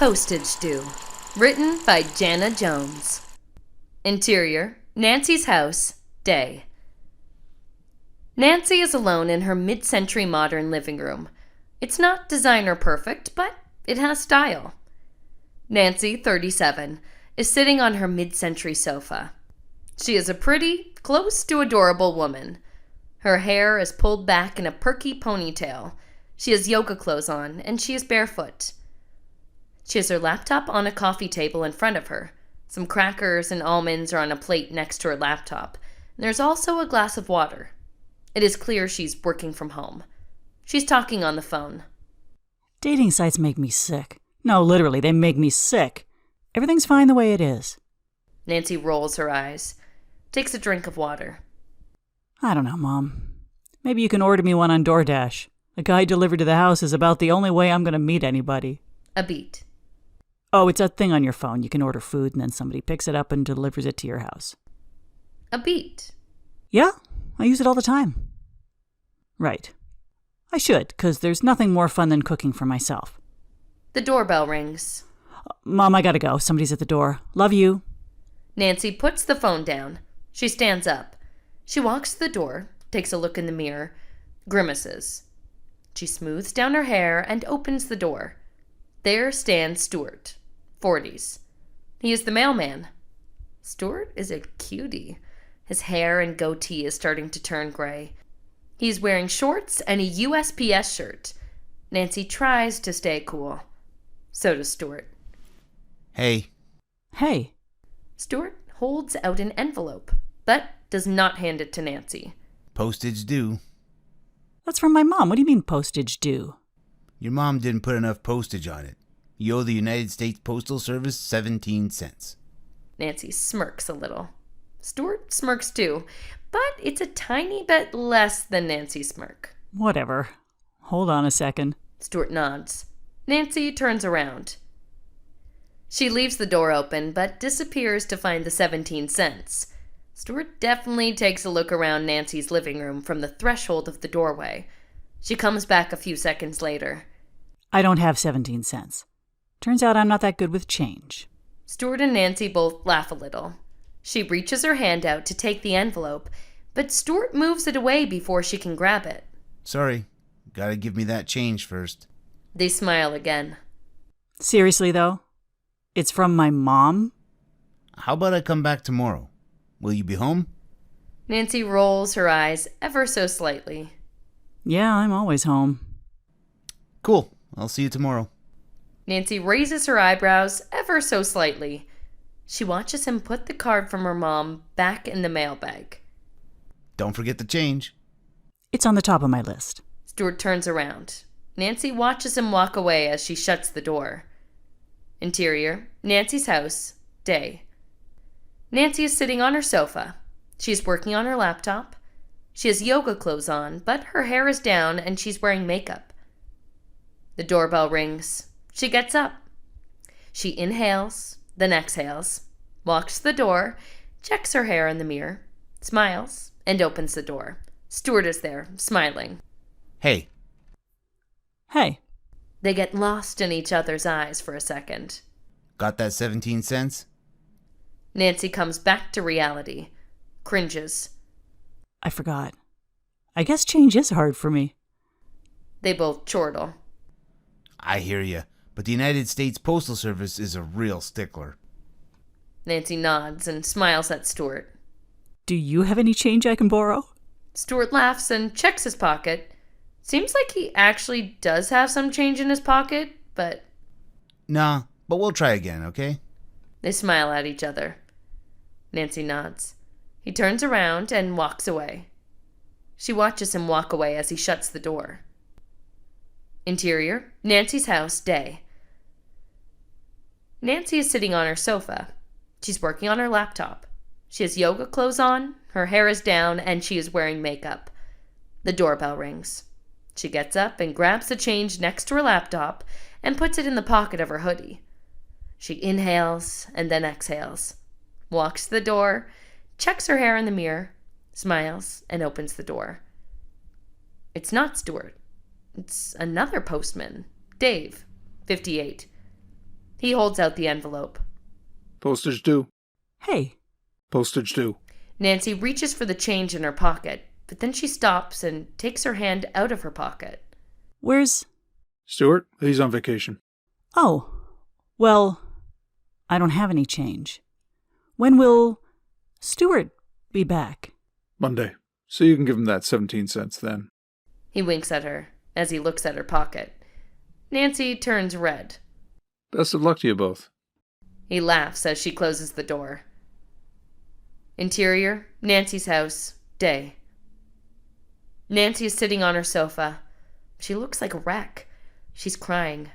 Postage due. Written by Janna Jones. Interior, Nancy's house, day. Nancy is alone in her mid-century modern living room. It's not designer perfect, but it has style. Nancy, 37, is sitting on her mid-century sofa. She is a pretty, close to adorable woman. Her hair is pulled back in a perky ponytail. She has yoga clothes on, and she is barefoot. She has her laptop on a coffee table in front of her. Some crackers and almonds are on a plate next to her laptop. And there's also a glass of water. It is clear she's working from home. She's talking on the phone. Dating sites make me sick. No, literally, they make me sick. Everything's fine the way it is. Nancy rolls her eyes, takes a drink of water. I don't know, Mom. Maybe you can order me one on DoorDash. A guy delivered to the house is about the only way I'm going to meet anybody. A beat. Oh, it's a thing on your phone. You can order food and then somebody picks it up and delivers it to your house. A beat. Yeah, I use it all the time. Right. I should, because there's nothing more fun than cooking for myself. The doorbell rings. Mom, I gotta go. Somebody's at the door. Love you. Nancy puts the phone down. She stands up. She walks to the door, takes a look in the mirror, grimaces. She smooths down her hair and opens the door. There stands Stuart, 40s. He is the mailman. Stuart is a cutie. His hair and goatee is starting to turn gray. He's wearing shorts and a USPS shirt. Nancy tries to stay cool. So does Stuart. Hey. Hey. Stuart holds out an envelope, but does not hand it to Nancy. Postage due. That's from my mom. What do you mean postage due? Your mom didn't put enough postage on it. You owe the United States Postal Service 17 cents. Nancy smirks a little. Stuart smirks too, but it's a tiny bit less than Nancy's smirk. Whatever. Hold on a second. Stuart nods. Nancy turns around. She leaves the door open, but disappears to find the 17 cents. Stuart definitely takes a look around Nancy's living room from the threshold of the doorway. She comes back a few seconds later. I don't have 17 cents. Turns out I'm not that good with change. Stuart and Nancy both laugh a little. She reaches her hand out to take the envelope, but Stuart moves it away before she can grab it. Sorry. Gotta give me that change first. They smile again. Seriously, though? It's from my mom? How about I come back tomorrow? Will you be home? Nancy rolls her eyes ever so slightly. Yeah, I'm always home. Cool. I'll see you tomorrow. Nancy raises her eyebrows ever so slightly. She watches him put the card from her mom back in the mailbag. Don't forget the change. It's on the top of my list. Stuart turns around. Nancy watches him walk away as she shuts the door. Interior, Nancy's house, day. Nancy is sitting on her sofa. She is working on her laptop. She has yoga clothes on, but her hair is down and she's wearing makeup. The doorbell rings. She gets up. She inhales, then exhales, walks to the door, checks her hair in the mirror, smiles, and opens the door. Stuart is there, smiling. Hey. Hey. They get lost in each other's eyes for a second. Got that 17 cents? Nancy comes back to reality, cringes. I forgot. I guess change is hard for me. They both chortle. I hear ya, but the United States Postal Service is a real stickler. Nancy nods and smiles at Stuart. Do you have any change I can borrow? Stuart laughs and checks his pocket. Seems like he actually does have some change in his pocket, but... Nah, but we'll try again, okay? They smile at each other. Nancy nods. He turns around and walks away. She watches him walk away as he shuts the door. Interior, Nancy's house, day. Nancy is sitting on her sofa. She's working on her laptop. She has yoga clothes on, her hair is down, and she is wearing makeup. The doorbell rings. She gets up and grabs the change next to her laptop and puts it in the pocket of her hoodie. She inhales and then exhales, walks to the door, checks her hair in the mirror, smiles, and opens the door. It's not Stuart. It's another postman, Dave, 58. He holds out the envelope. Postage due. Hey, Postage due. Nancy reaches for the change in her pocket, but then she stops and takes her hand out of her pocket. where's... Stuart, he's on vacation. Oh, well, I don't have any change. When will Stuart be back? Monday. So you can give him that 17 cents then. He winks at her as he looks at her pocket. Nancy turns red. Best of luck to you both. He laughs as she closes the door. Interior, Nancy's house, day. Nancy is sitting on her sofa. She looks like a wreck. She's crying.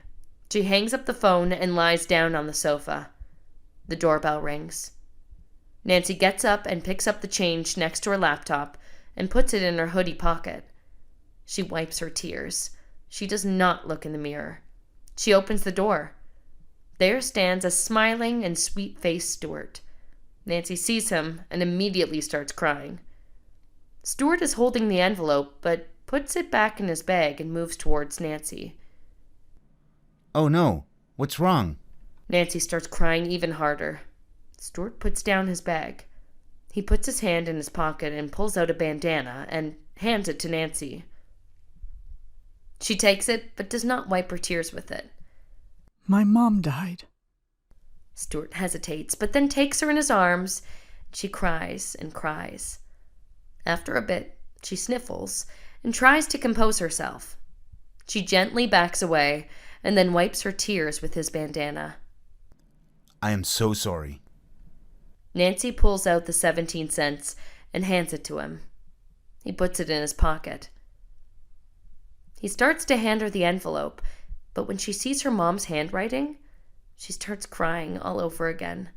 She hangs up the phone and lies down on the sofa. The doorbell rings. Nancy gets up and picks up the change next to her laptop and puts it in her hoodie pocket. She wipes her tears. She does not look in the mirror. She opens the door. There stands a smiling and sweet-faced Stuart. Nancy sees him and immediately starts crying. Stuart is holding the envelope, but puts it back in his bag and moves towards Nancy. Oh no, what's wrong? Nancy starts crying even harder. Stuart puts down his bag. He puts his hand in his pocket and pulls out a bandana and hands it to Nancy. She takes it, but does not wipe her tears with it. My mom died. Stuart hesitates, but then takes her in his arms. She cries and cries. After a bit, she sniffles and tries to compose herself. She gently backs away and then wipes her tears with his bandana. I am so sorry. Nancy pulls out the 17 cents and hands it to him. He puts it in his pocket. He starts to hand her the envelope, but when she sees her mom's handwriting, she starts crying all over again.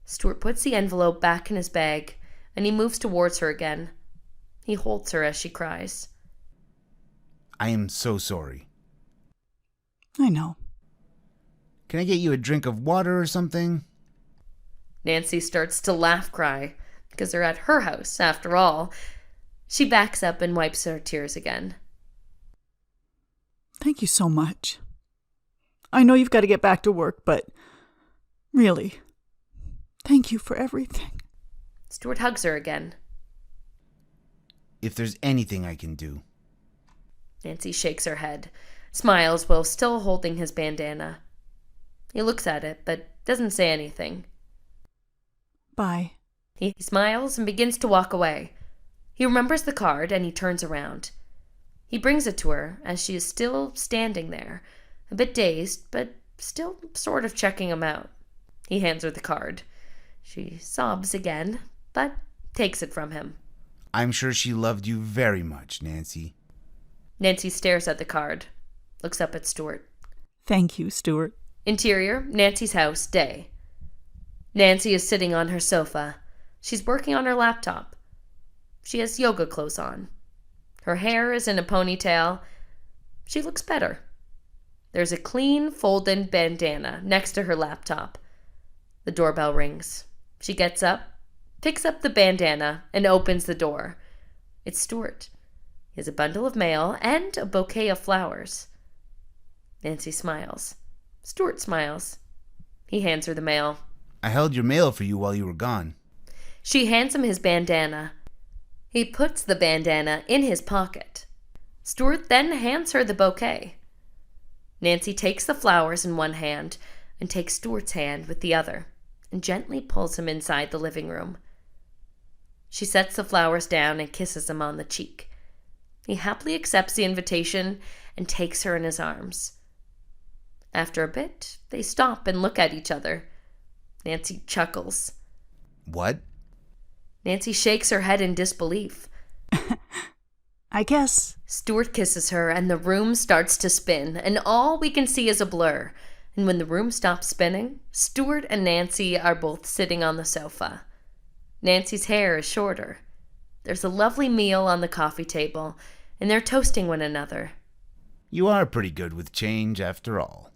Stuart puts the envelope back in his bag, and he moves towards her again. He holds her as she cries. I am so sorry. I know. Can I get you a drink of water or something? Nancy starts to laugh cry, because they're at her house, after all. She backs up and wipes her tears again. Thank you so much. I know you've got to get back to work, but really, thank you for everything. Stuart hugs her again. If there's anything I can do. Nancy shakes her head, smiles while still holding his bandana. He looks at it, but doesn't say anything. Bye. He smiles and begins to walk away. He remembers the card and he turns around. He brings it to her as she is still standing there, a bit dazed, but still sort of checking him out. He hands her the card. She sobs again, but takes it from him. I'm sure she loved you very much, Nancy. Nancy stares at the card, looks up at Stuart. Thank you, Stuart. Interior, Nancy's house, day. Nancy is sitting on her sofa. She's working on her laptop. She has yoga clothes on. Her hair is in a ponytail. She looks better. There's a clean, folded bandana next to her laptop. The doorbell rings. She gets up, picks up the bandana, and opens the door. It's Stuart. He has a bundle of mail and a bouquet of flowers. Nancy smiles. Stuart smiles. He hands her the mail. I held your mail for you while you were gone. She hands him his bandana. He puts the bandana in his pocket. Stuart then hands her the bouquet. Nancy takes the flowers in one hand and takes Stuart's hand with the other and gently pulls him inside the living room. She sets the flowers down and kisses him on the cheek. He happily accepts the invitation and takes her in his arms. After a bit, they stop and look at each other. Nancy chuckles. What? Nancy shakes her head in disbelief. I guess. Stuart kisses her and the room starts to spin, and all we can see is a blur. And when the room stops spinning, Stuart and Nancy are both sitting on the sofa. Nancy's hair is shorter. There's a lovely meal on the coffee table, and they're toasting one another. You are pretty good with change after all.